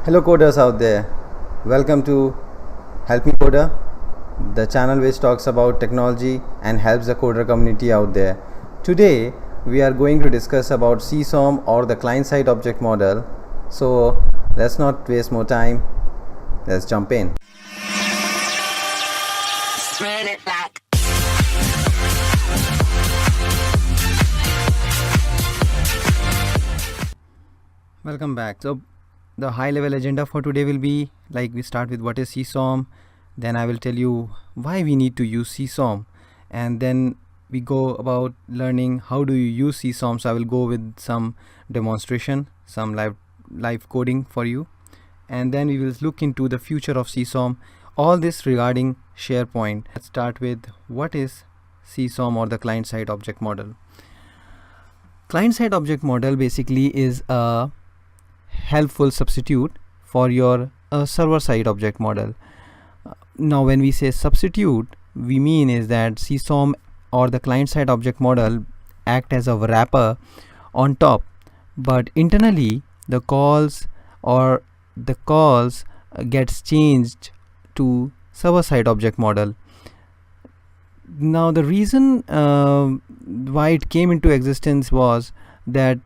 Hello coders out there, welcome to Help Me Coder, the channel which talks about technology and helps the coder community out there. Today we are going to discuss about CSOM or the client-side object model. So let's not waste more time, let's jump in. Welcome back. So the high level agenda for today will be like we start with what is CSOM, then I will tell you why we need to use CSOM, and then we go about learning how do you use CSOM. So I will go with some demonstration, some live coding for you, and then we will look into the future of CSOM, all this regarding SharePoint. Let's start with what is CSOM or the client-side object model. Client-side object model basically is a helpful substitute for your server-side object model. Now when we say substitute, we mean is that CSOM or the client-side object model act as a wrapper on top, but internally the calls gets changed to server-side object model. Now the reason why it came into existence was that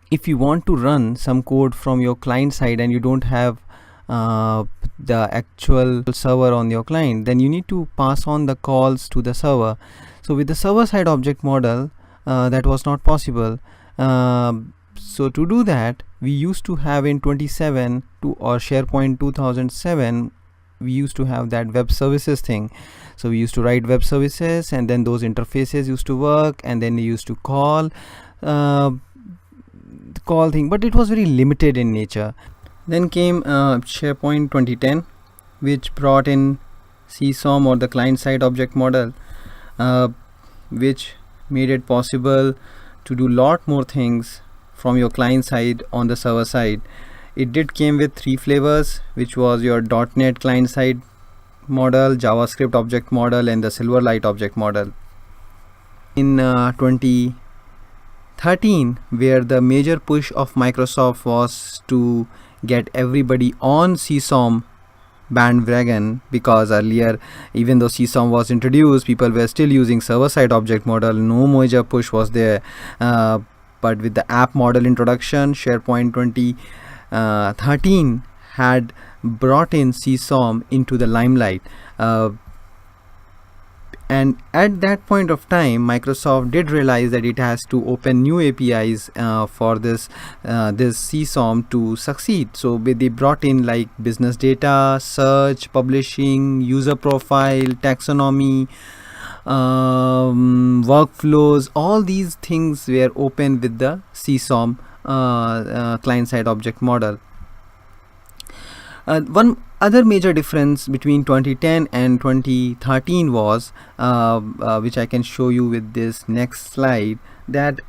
if you want to run some code from your client side and you don't have the actual server on your client, then you need to pass on the calls to the server. So with the server side object model, that was not possible. So to do that, we used to have in 27 or SharePoint 2007, we used to have that web services thing. So we used to write web services, and then those interfaces used to work, and then they used to call thing, but it was very limited in nature. Then came SharePoint 2010, which brought in CSOM or the client-side object model, which made it possible to do lot more things from your client side on the server side. It did came with 3 flavors, which was your .NET client-side model, JavaScript object model, and the Silverlight object model. In 2013, where the major push of Microsoft was to get everybody on CSOM bandwagon, because earlier, even though CSOM was introduced, people were still using server-side object model. No major push was there, but with the app model introduction, SharePoint 2013 had brought in CSOM into the limelight. And at that point of time, Microsoft did realize that it has to open new APIs for this CSOM to succeed. So they brought in like business data, search, publishing, user profile, taxonomy, workflows. All these things were open with the CSOM client-side object model. One other major difference between 2010 and 2013 was, which I can show you with this next slide, that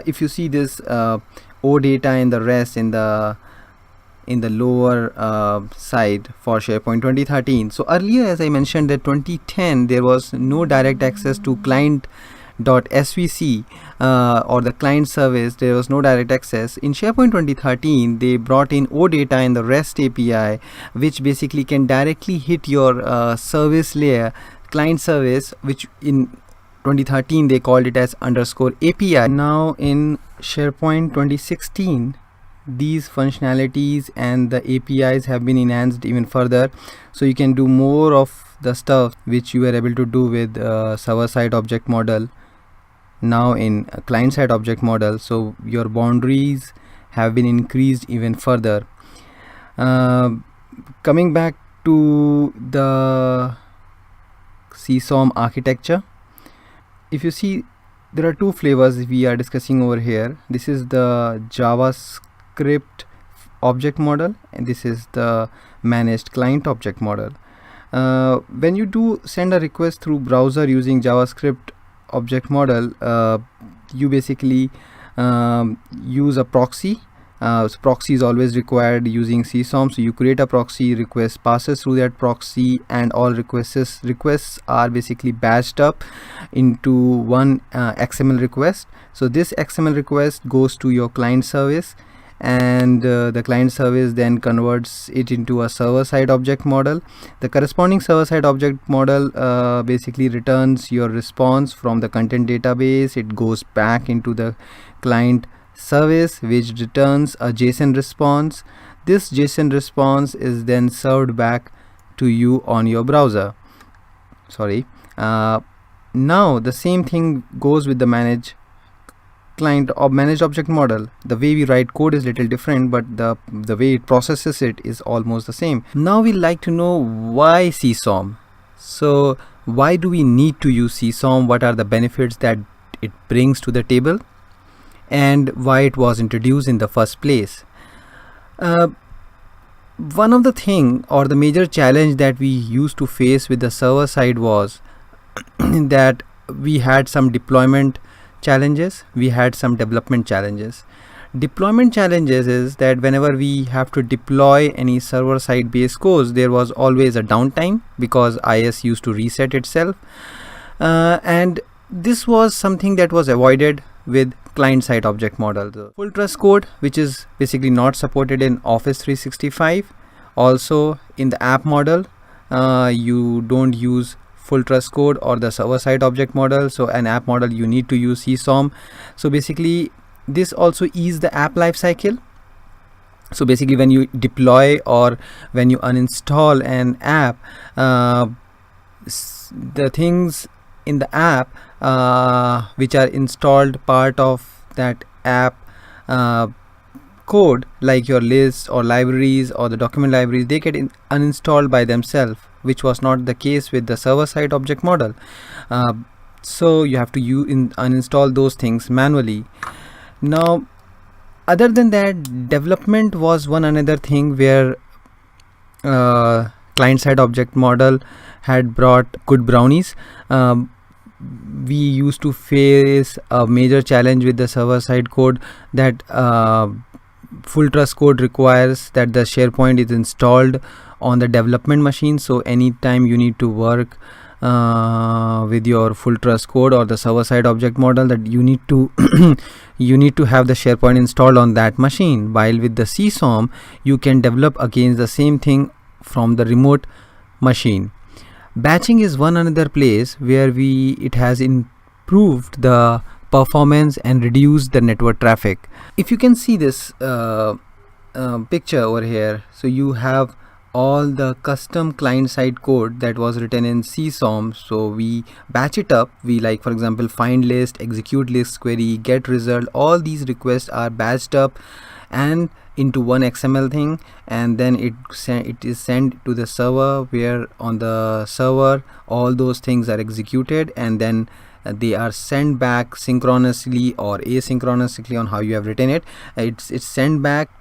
if you see this OData and the rest in the lower side for SharePoint 2013. So earlier, as I mentioned, that 2010 there was no direct access to client.svc or the client service. There was no direct access. In SharePoint 2013, they brought in OData and the REST API, which basically can directly hit your service layer, client service, which in 2013 they called it as _API. Now in SharePoint 2016, these functionalities and the APIs have been enhanced even further, so you can do more of the stuff which you were able to do with server-side object model now in a client-side object model. So your boundaries have been increased even further. Coming back to the CSOM architecture, if you see, there are 2 flavors we are discussing over here. This is the JavaScript object model, and this is the managed client object model. When you do send a request through browser using JavaScript object model, you basically use a proxy. So proxy is always required using CSOM. So you create a proxy, request passes through that proxy, and all requests are basically batched up into one XML request. So this XML request goes to your client service, and the client service then converts it into a server-side object model. The corresponding server-side object model basically returns your response from the content database. It goes back into the client service, which returns a JSON response. This JSON response is then served back to you on your browser. Now the same thing goes with the managed client or managed object model. The way we write code is little different, but the way it processes it is almost the same. Now we like to know why CSOM. So why do we need to use CSOM? What are the benefits that it brings to the table, and why it was introduced in the first place? One of the thing or the major challenge that we used to face with the server side was that we had some deployment challenges, we had some development challenges. Deployment challenges is that whenever we have to deploy any server side based codes, there was always a downtime because IS used to reset itself, and this was something that was avoided with client side object model. The full trust code, which is basically not supported in Office 365. Also in the app model, you don't use full trust code or the server side object model. So an app model, you need to use CSOM. So basically this also eases the app lifecycle. So basically when you deploy or when you uninstall an app, the things in the app which are installed part of that app code, like your lists or libraries or the document libraries, they get uninstalled by themselves, which was not the case with the server side object model. So you have to uninstall those things manually. Now other than that, development was one another thing where client side object model had brought good brownies. We used to face a major challenge with the server side code that full trust code requires that the SharePoint is installed on the development machine. So anytime you need to work with your full trust code or the server side object model, that you need to you need to have the SharePoint installed on that machine. While with the CSOM, you can develop against the same thing from the remote machine. Batching is one another place where it has improved the performance and reduced the network traffic. If you can see this picture over here, so you have all the custom client side code that was written in CSOM. So we batch it up. We, like for example, find list, execute list query, get result, all these requests are batched up and into one XML thing, and then it is sent to the server, where on the server all those things are executed, and then they are sent back synchronously or asynchronously on how you have written it. It's sent back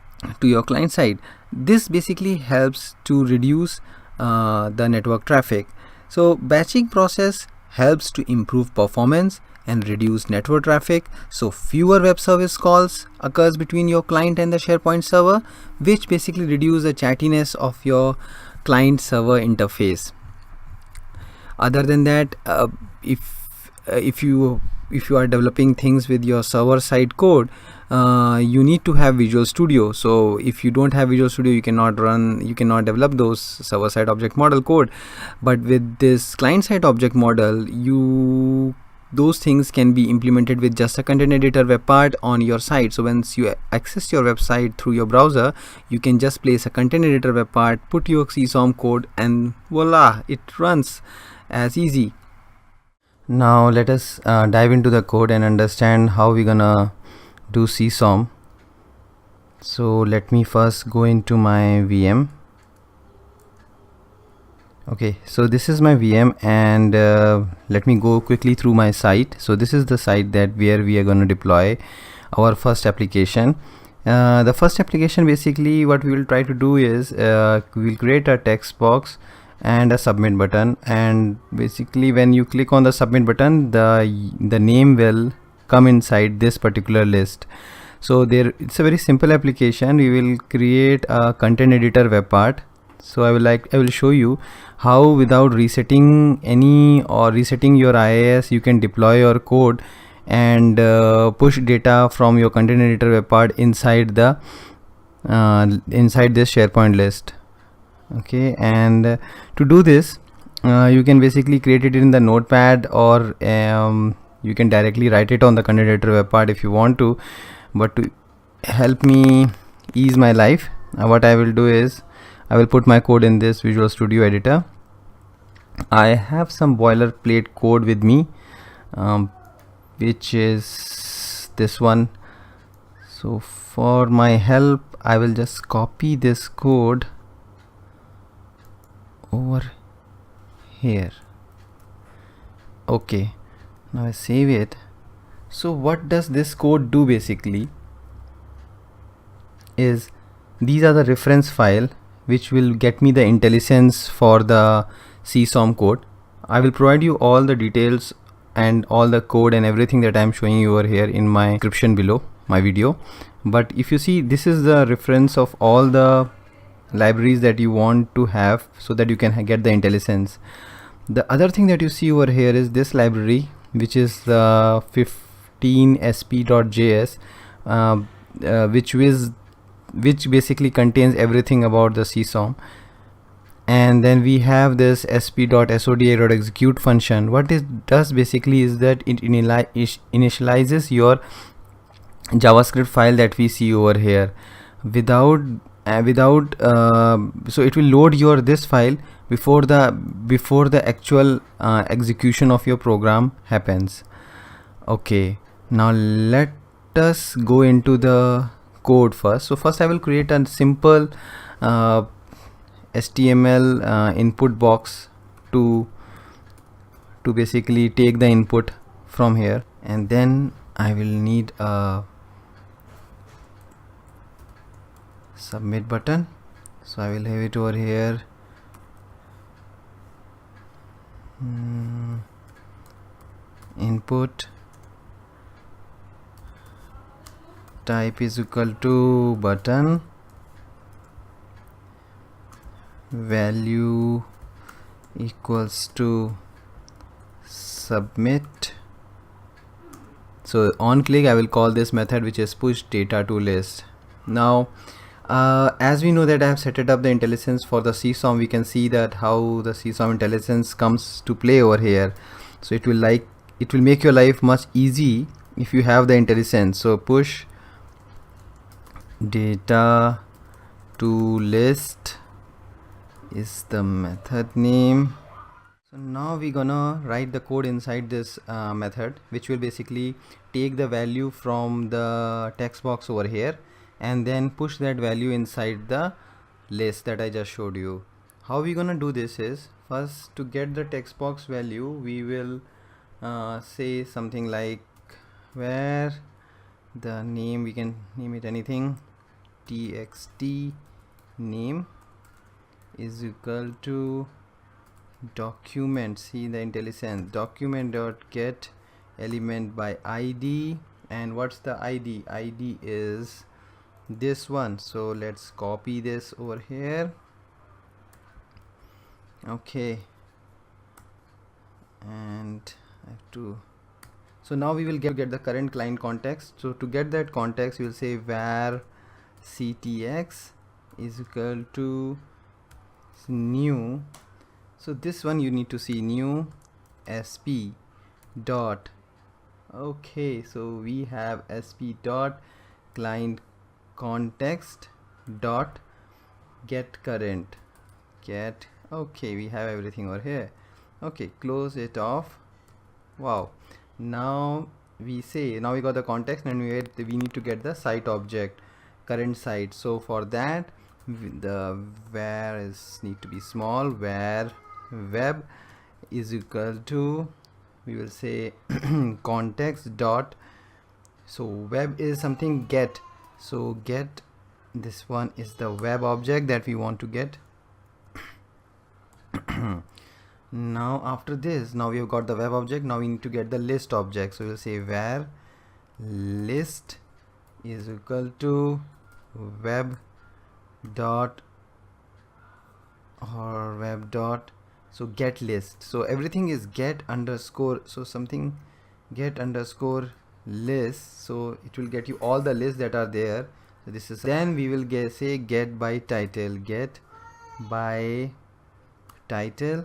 to your client side. This basically helps to reduce the network traffic. So batching process helps to improve performance and reduce network traffic, so fewer web service calls occurs between your client and the SharePoint server, which basically reduce the chattiness of your client server interface. Other than that, if you are developing things with your server side code, you need to have Visual Studio. So if you don't have Visual Studio, you cannot develop those server side object model code. But with this client side object model, those things can be implemented with just a content editor web part on your site. So once you access your website through your browser, you can just place a content editor web part, put your CSOM code, and voila, it runs as easy. Now let us dive into the code and understand how we're gonna do CSOM. So let me first go into my VM. Okay, so this is my VM, and let me go quickly through my site. So this is the site where we are going to deploy our first application. The first application, basically what we will try to do is we will create a text box and a submit button, and basically when you click on the submit button, the name will come inside this particular list. So it's a very simple application. We will create a content editor web part. So I will show you how, without resetting your IIS, you can deploy your code and push data from your content editor web part inside the inside this SharePoint list. Okay, and to do this, you can basically create it in the notepad, or you can directly write it on the content web part if you want to. But to help me ease my life, what I will do is I will put my code in this Visual Studio editor. I have some boilerplate code with me, which is this one. So for my help, I will just copy this code over here. Okay, now I save it. So what does this code do basically is, these are the reference file which will get me the IntelliSense for the CSOM code. I will provide you all the details and all the code and everything that I'm showing you over here in my description below my video. But if you see, this is the reference of all the libraries that you want to have so that you can get the IntelliSense. The other thing that you see over here is this library, which is the 15sp.js, which basically contains everything about the CSOM. And then we have this sp.soda.execute function. What it does basically is that it initializes your JavaScript file that we see over here so it will load this file before the actual execution of your program happens. Okay, now let us go into the code first. So first I will create a simple HTML input box to basically take the input from here, and then I will need a submit button. So I will have it over here. Input type is equal to button, value equals to submit. So on click I will call this method, which is push data to list. Now as we know that I have set it up the IntelliSense for the CSOM, we can see that how the CSOM IntelliSense comes to play over here. So it will make your life much easy if you have the IntelliSense. So push data to list is the method name. So now we're gonna write the code inside this method, which will basically take the value from the text box over here and then push that value inside the list that I just showed you. How we gonna do this is, first to get the text box value, we will say something like where the name, we can name it anything, txt name is equal to document, see the IntelliSense document.get element by id. And what's the id? Id is this one. So let's copy this over here. Okay, and I have to, so now we will get the current client context. So to get that context, we will say var ctx is equal to new. So this one you need to see new sp dot. Okay, so we have sp dot client context dot get current get. Okay, we have everything over here. Okay, close it off. Wow, now we say, now we got the context and we need to get the site object, current site. So for that the var need to be small, var web is equal to, we will say context dot, so web is something get, so get, this one is the web object that we want to get. Now after this, now we have got the web object, now we need to get the list object. So we'll say var list is equal to web dot or web dot, so get list. So everything is get underscore, so something get underscore list, so it will get you all the lists that are there. So this is, then we will say get by title, get by title.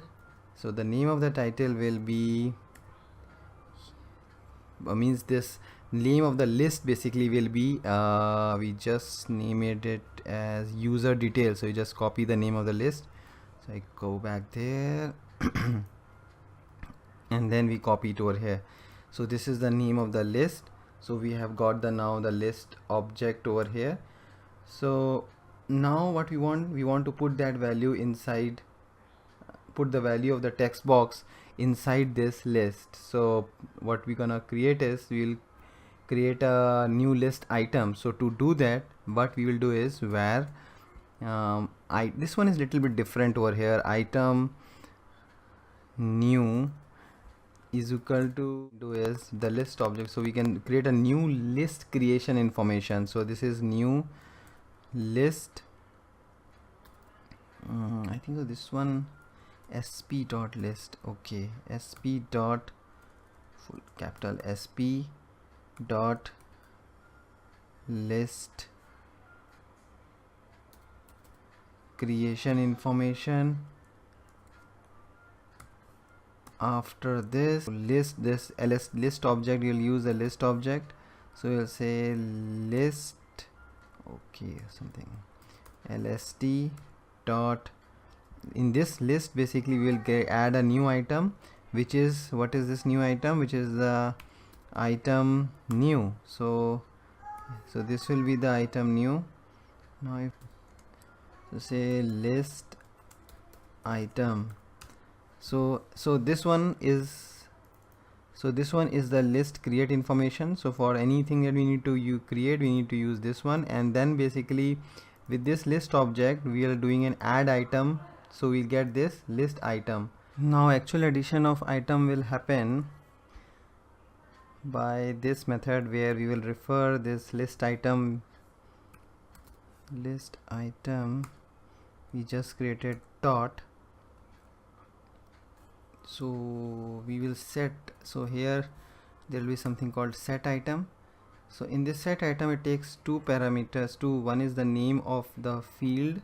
So the name of the title will be means this name of the list basically will be we just named it as user details. So you just copy the name of the list. So I go back there and then we copy it over here. So this is the name of the list. So we have got the now the list object over here. So now what we want to put that value inside, put the value of the text box inside this list. So what we're gonna create is we'll create a new list item. So to do that, what we will do is where this one is little bit different over here. Item new is equal to do is the list object. So we can create a new list creation information. So this is new list. I think so this one sp dot list. Okay, sp dot full capital sp dot list creation information. After this list, this ls list object, you'll use a list object. So you'll say list, okay, something lst dot, in this list basically we will add a new item, which is, what is this new item, which is the item new. So this will be the item new. Now if so say list item, so this one is, so this one is the list create information. So for anything that we need to create, we need to use this one. And then basically with this list object we are doing an add item, so we'll get this list item. Now actual addition of item will happen by this method where we will refer this list item, we just created dot. So we will set, so here there will be something called set item. So in this set item it takes two parameters, one is the name of the field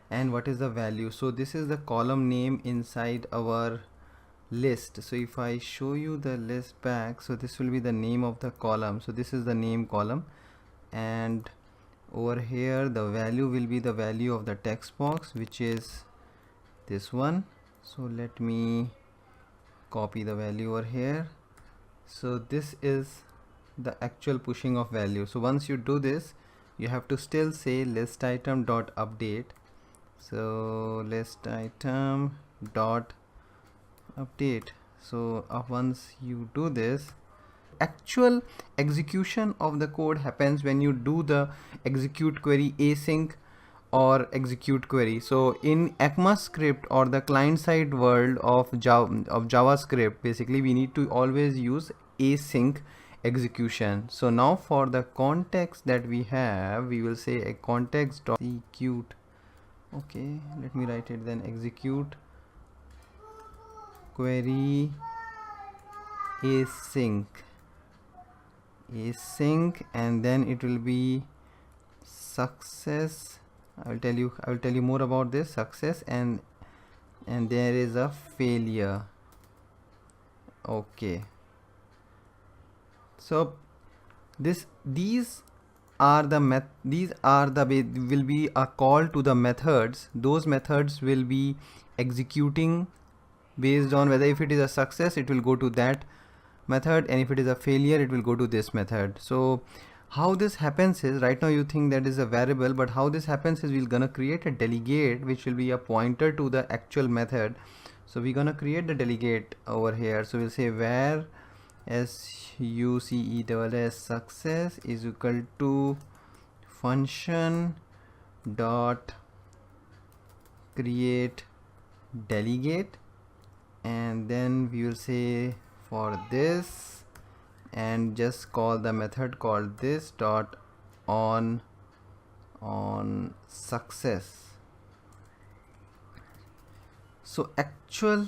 and what is the value. So this is the column name inside our list. So if I show you the list back, so this will be the name of the column. So this is the name column, and over here the value will be the value of the text box, which is this one. So let me copy the value over here. So this is the actual pushing of value. So once you do this, you have to still say list item dot update. So list item dot update. So once you do this, actual execution of the code happens when you do the execute query async or execute query. So in ECMAScript or the client side world of JavaScript, basically we need to always use async execution. So now for the context that we have, we will say a context dot execute. Okay, let me write it then, execute query async, and then it will be success. I will tell you more about this success, and there is a failure. Okay, so these are the will be a call to the methods. Those methods will be executing based on whether if it is a success it will go to that method, and if it is a failure it will go to this method. So how this happens is, right now you think that is a variable, but how this happens is we're gonna create a delegate which will be a pointer to the actual method. So we're gonna create the delegate over here. So we'll say where success success is equal to function dot create delegate, and then we will say for this, and just call the method called this dot on success. So actual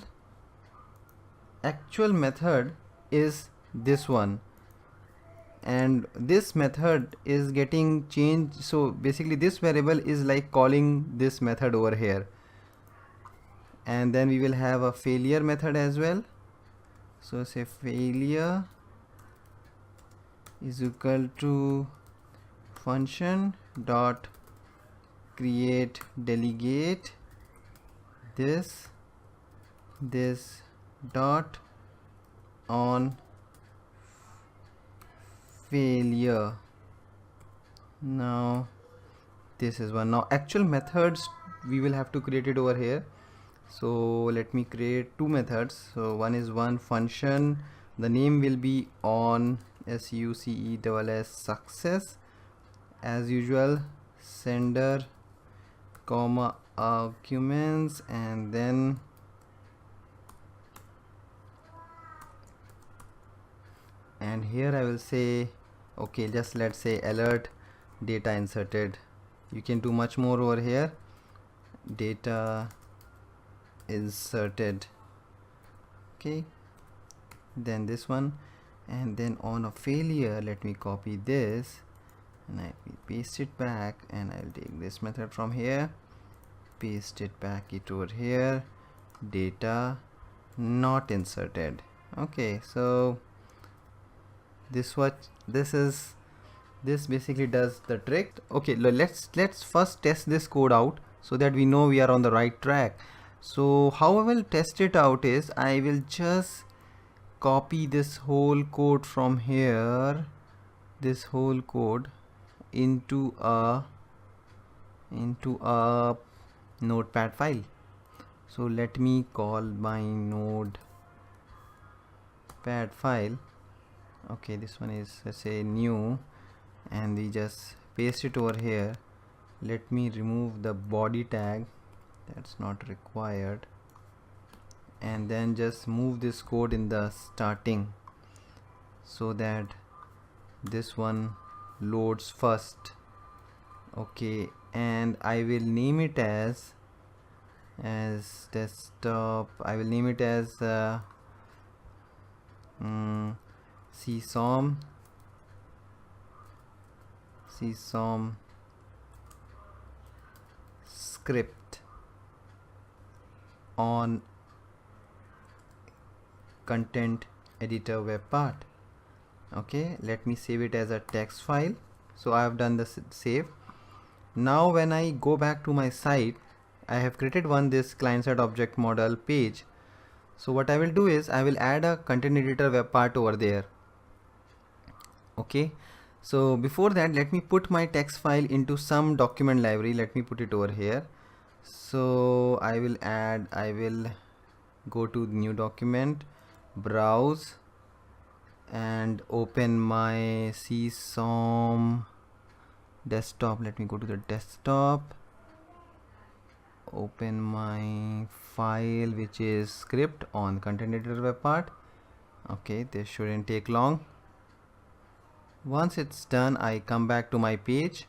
method is this one. and this method is getting changed. So basically this variable is like calling this method over here, and then we will have a failure method as well. So say failure is equal to function dot create delegate this dot on failure. Now this is one. Now actual methods we will have to create it over here. So let me create two methods. So one is one function, the name will be on SUCCESS success as usual, sender comma arguments, and then here I will say okay, just let's say alert data inserted. You can do much more over here, data inserted. Okay, then this one, and then on a failure let me copy this and I will paste it back, and I will take this method from here, paste it back it over here, data not inserted. Okay, so this basically does the trick. Okay, let's first test this code out so that we know we are on the right track. So how I will test it out is I will just copy this whole code from here, this whole code into a notepad file. So let me call my notepad file. Okay, this one is, let's say, new, and we just paste it over here. Let me remove the body tag, that's not required, and then just move this code in the starting so that this one loads first. Okay, and I will name it as desktop. I will name it as CSOM script on content editor web part. Okay, let me save it as a text file. So I have done the save. Now when I go back to my site, I have created this client side object model page. So what I will do is I will add a content editor web part over there. Okay, so before that let me put my text file into some document library. Let me put it over here. So I will go to new document, browse, and open my CSOM desktop. Let me go to the desktop, open my file which is script on content editor web part. Okay, this shouldn't take long. Once it's done, I come back to my page,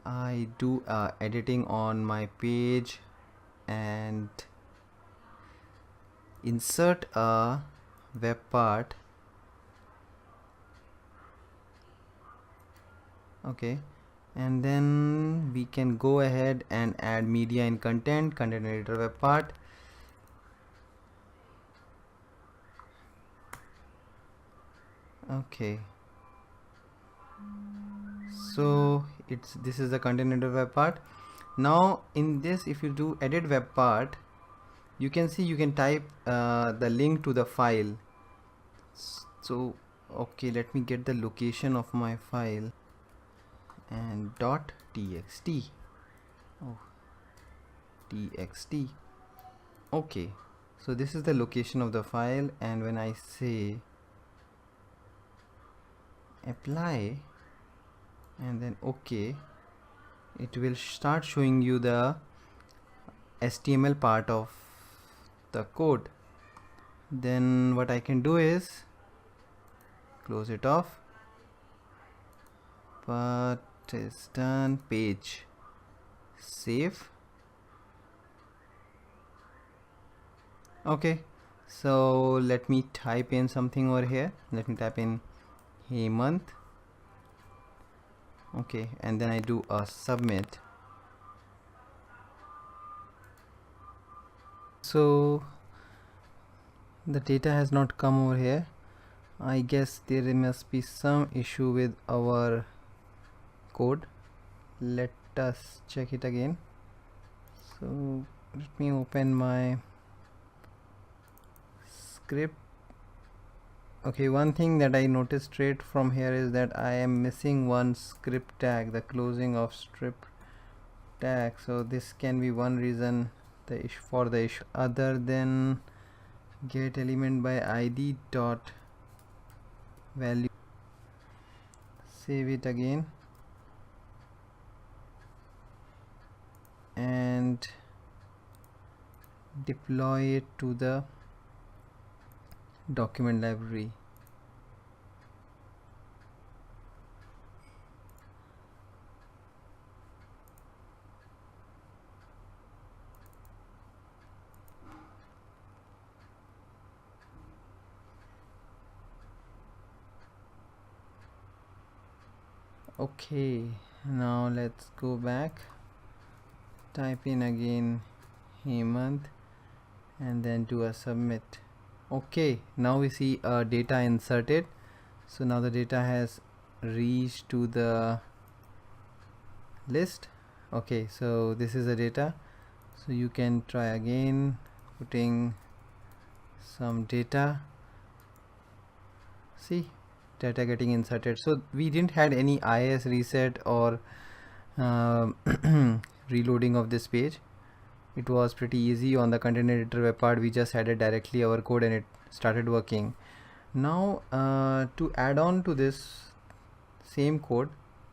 I do editing on my page and insert a web part. Okay, and then we can go ahead and add media and content editor web part. Okay, so this is the content editor web part. Now in this, if you do edit web part, you can see you can type the link to the file. So okay, let me get the location of my file, and .txt. Oh, txt. Okay, so this is the location of the file, and when I say apply and then okay, it will start showing you the HTML part of the code. Then what I can do is close it off. But it's done. Page, save. Okay, so let me type in something over here. Let me type in Hemant Okay, and then I do a submit. So the data has not come over here. I guess there must be some issue with our code. Let us check it again. So let me open my script. Okay, one thing that I noticed straight from here is that I am missing one script tag, the closing of script tag. So this can be one reason for the issue, other than get element by id dot value. Save it again and deploy it to the document library. Okay, now let's go back, type in again Hemant and then do a submit. Okay, now we see data inserted. So now the data has reached to the list. Okay, so this is the data. So you can try again putting some data. See, data getting inserted. So we didn't had any IS reset or reloading of this page. It was pretty easy on the content editor web part. We just added directly our code and it started working. Now to add on to this same code,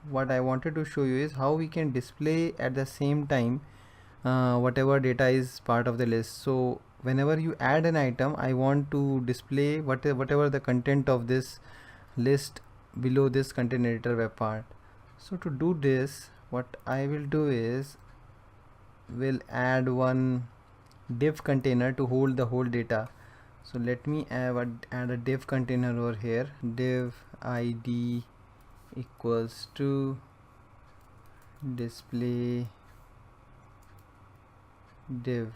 what I wanted to show you is how we can display at the same time whatever data is part of the list. So whenever you add an item, I want to display whatever the content of this list below this content editor web part. So to do this, what I will do is will add one div container to hold the whole data. So let me add a div container over here, div id equals to display div.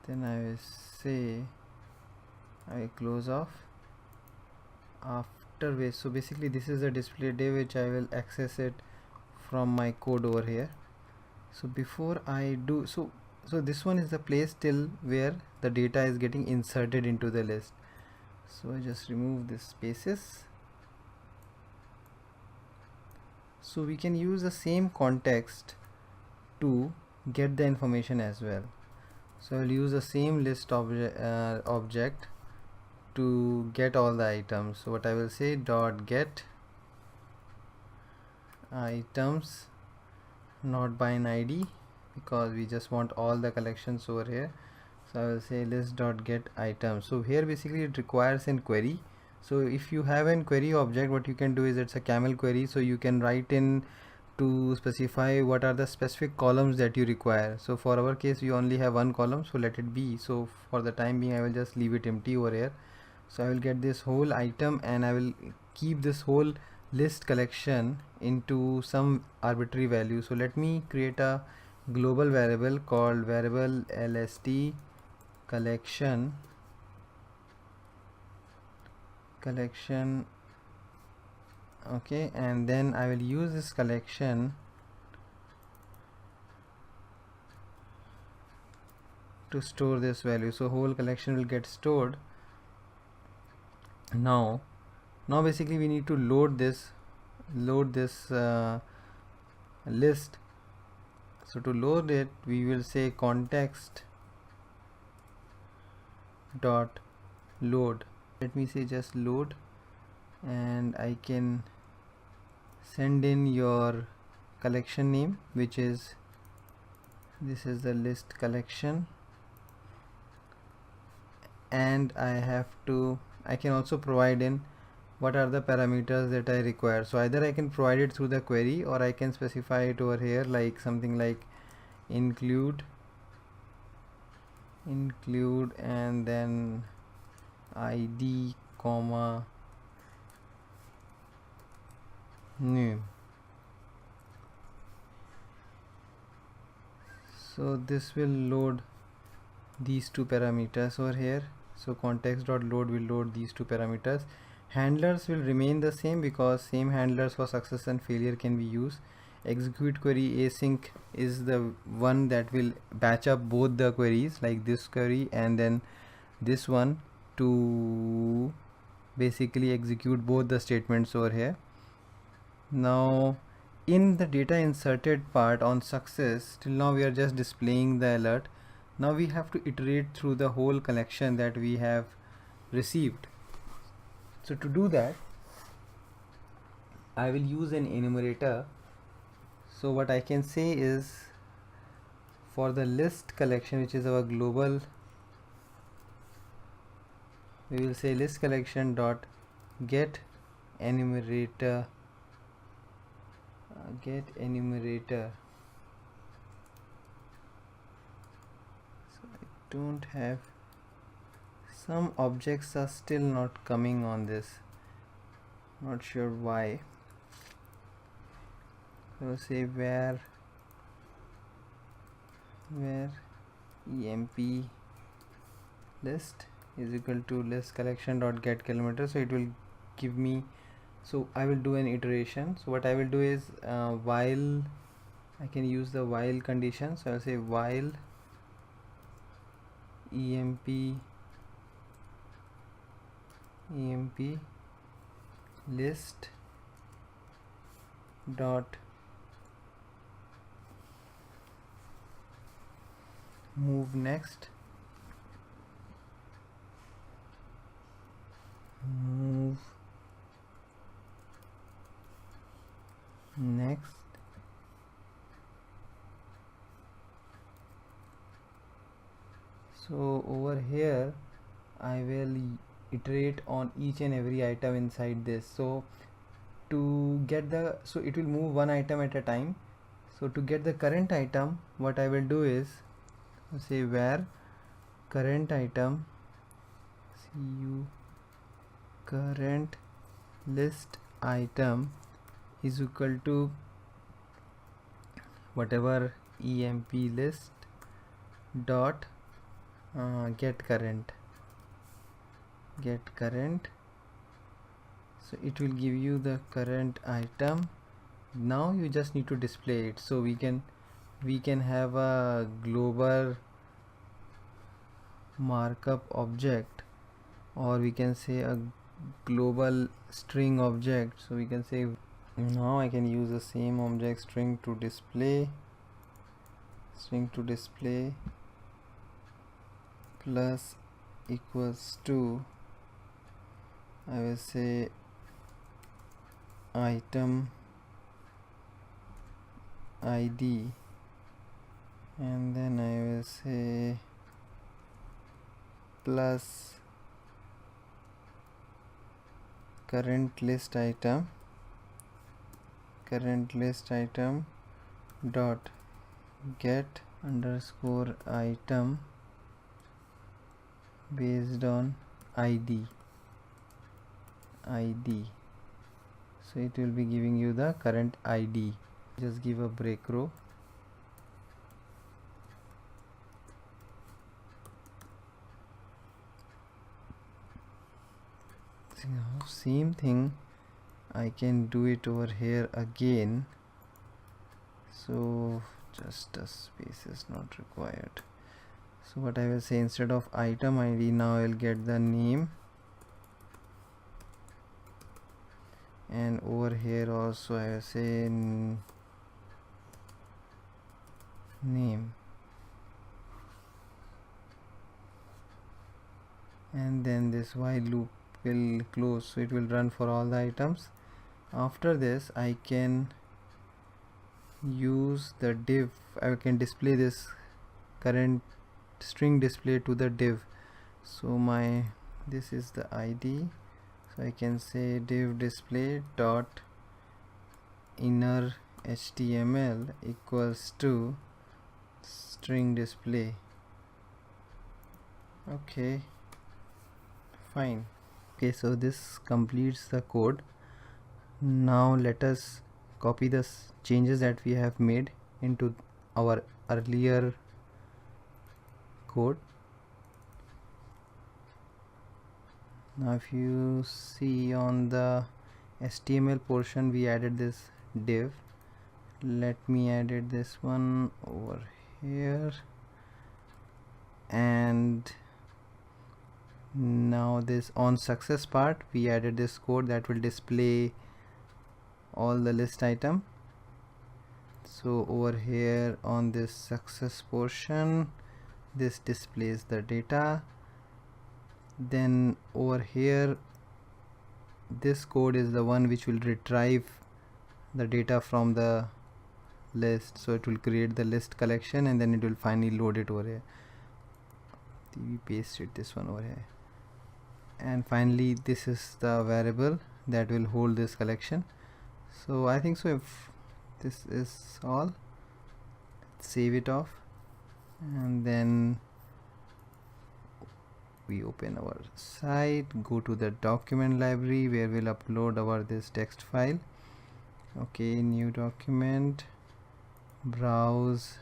Then I will say I close off after which, so basically this is a display div which I will access it from my code over here. So before I do so this one is the place till where the data is getting inserted into the list. So I just remove these spaces. So we can use the same context to get the information as well. So I will use the same list object to get all the items. So what I will say, dot get items, not by an ID, because we just want all the collections over here. So I will say list dot get items. So here basically it requires an query. So if you have an query object, what you can do is it's a camel query. So you can write in to specify what are the specific columns that you require. So for our case we only have one column, so let it be. So for the time being I will just leave it empty over here. So I will get this whole item and I will keep this whole list collection into some arbitrary value. So let me create a global variable called variable lst collection. Okay, and then I will use this collection to store this value. So whole collection will get stored. Now basically we need to load this list. So to load it, we will say context dot load. Let me say just load, and I can send in your collection name, which is this is the list collection, and I can also provide in what are the parameters that I require. So either I can provide it through the query or I can specify it over here, like something like include and then id comma name. So this will load these two parameters over here. So context.load will load these two parameters. Handlers will remain the same because same handlers for success and failure can be used. Execute query async is the one that will batch up both the queries, like this query and then this one, to basically execute both the statements over here. Now in the data inserted part on success, till now we are just displaying the alert. Now we have to iterate through the whole collection that we have received. So to do that, I will use an enumerator. So what I can say is, for the list collection, which is our global, we will say list collection dot get enumerator, So I don't have, some objects are still not coming on this, not sure why. So say where emp list is equal to list collection dot get kilometer. So it will give me, so I will do an iteration. So what I will do is while, I can use the while condition. So I'll say while emp list dot move next, so over here I will iterate on each and every item inside this. So to get the, so it will move one item at a time. So to get the current item, what I will do is say where current item, current list item is equal to whatever emp list dot get current. So it will give you the current item. Now you just need to display it. So we can have a global markup object, or we can say a global string object. So we can say, now I can use the same object string to display plus equals to, I will say item id, and then I will say plus current list item dot get underscore item based on id. So it will be giving you the current id. Just give a break row. Now same thing I can do it over here again. So just a space is not required. So what I will say, instead of item id, now I will get the name, and over here also I will say name, and then this while loop will close, so it will run for all the items. After this I can use the div. I can display this current string display to the div. So this is the id, so I can say div display dot inner html equals to string display. Okay, fine. Okay, so this completes the code. Now let us copy the changes that we have made into our earlier code. Now if you see on the HTML portion, we added this div. Let me edit this one over here, and now this on success part, we added this code that will display all the list item. So over here on this success portion, this displays the data. Then over here, this code is the one which will retrieve the data from the list. So it will create the list collection and then it will finally load it over here. We pasted this one over here, and finally this is the variable that will hold this collection. So I think so. If this is all, save it off, and then we open our site, go to the document library where we'll upload our this text file. Okay, new document, browse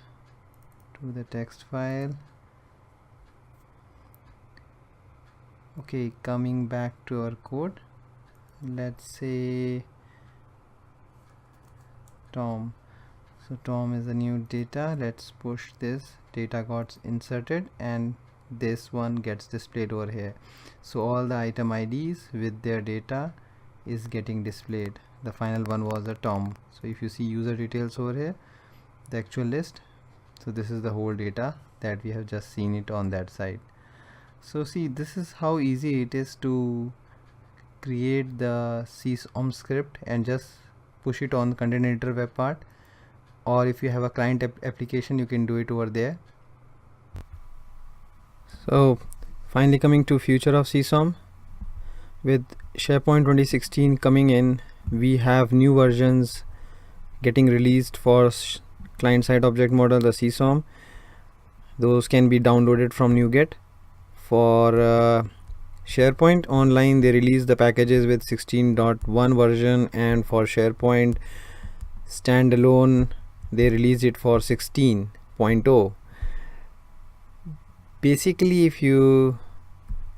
to the text file. Okay, coming back to our code, let's say Tom. So Tom is the new data. Let's push this. Data got inserted and this one gets displayed over here. So all the item IDs with their data is getting displayed. The final one was the Tom. So if you see user details over here, the actual list, so this is the whole data that we have just seen it on that side. So see, this is how easy it is to create the CSOM script and just push it on the content editor web part, or if you have a client application, you can do it over there. So finally coming to future of CSOM, with SharePoint 2016 coming in, we have new versions getting released for client-side object model, the CSOM. Those can be downloaded from NuGet. For SharePoint Online, they released the packages with 16.1 version, and for SharePoint standalone, they released it for 16.0. Basically, if you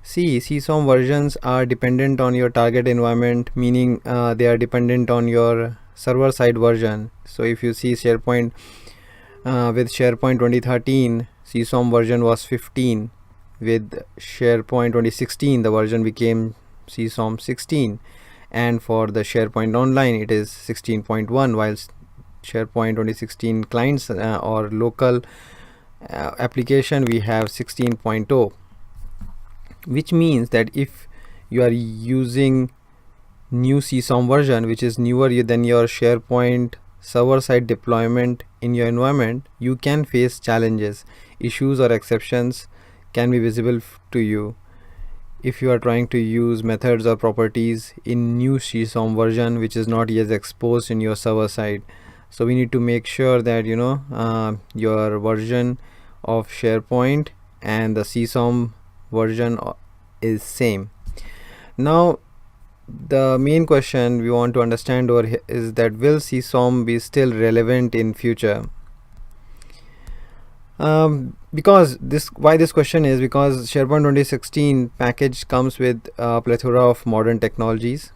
see, CSOM versions are dependent on your target environment, meaning they are dependent on your server-side version. So if you see SharePoint with SharePoint 2013, CSOM version was 15. With SharePoint 2016, the version became CSOM 16, and for the SharePoint Online, it is 16.1, while SharePoint 2016 clients or local application, we have 16.0, which means that if you are using new CSOM version, which is newer than your SharePoint server-side deployment in your environment, you can face challenges, issues, or exceptions can be visible to you if you are trying to use methods or properties in new CSOM version which is not yet exposed in your server side. So we need to make sure that your version of SharePoint and the CSOM version is same. Now the main question we want to understand over here is that will CSOM be still relevant in future? Because why this question is because SharePoint 2016 package comes with a plethora of modern technologies,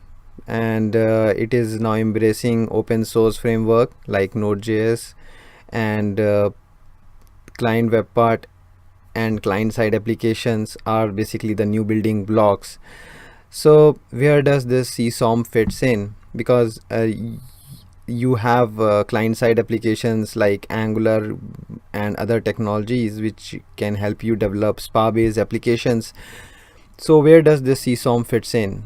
and it is now embracing open source framework like Node.js and client web part and client side applications are basically the new building blocks. So where does this CSOM fits in? Because you have client-side applications like Angular and other technologies which can help you develop spa-based applications. So where does this CSOM fits in?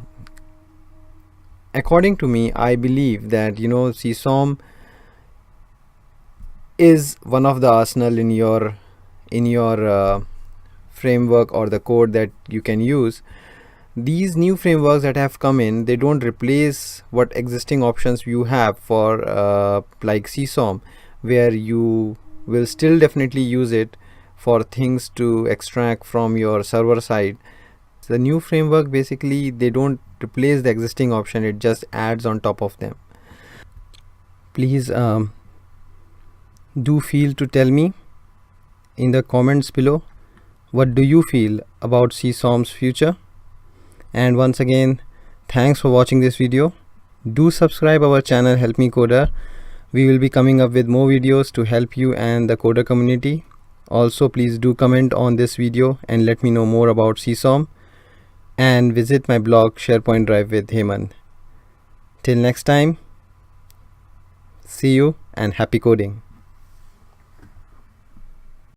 According to me, I believe that CSOM is one of the arsenal in your framework or the code that you can use. These new frameworks that have come in, they don't replace what existing options you have for like CSOM, where you will still definitely use it for things to extract from your server side. The new framework, basically they don't replace the existing option, it just adds on top of them. Please do feel to tell me in the comments below, what do you feel about CSOM's future? And once again, thanks for watching this video. Do subscribe our channel Help Me Coder. We will be coming up with more videos to help you and the coder community. Also, please do comment on this video and let me know more about CSOM, and visit my blog SharePoint Drive with Heyman. Till next time, see you and happy coding.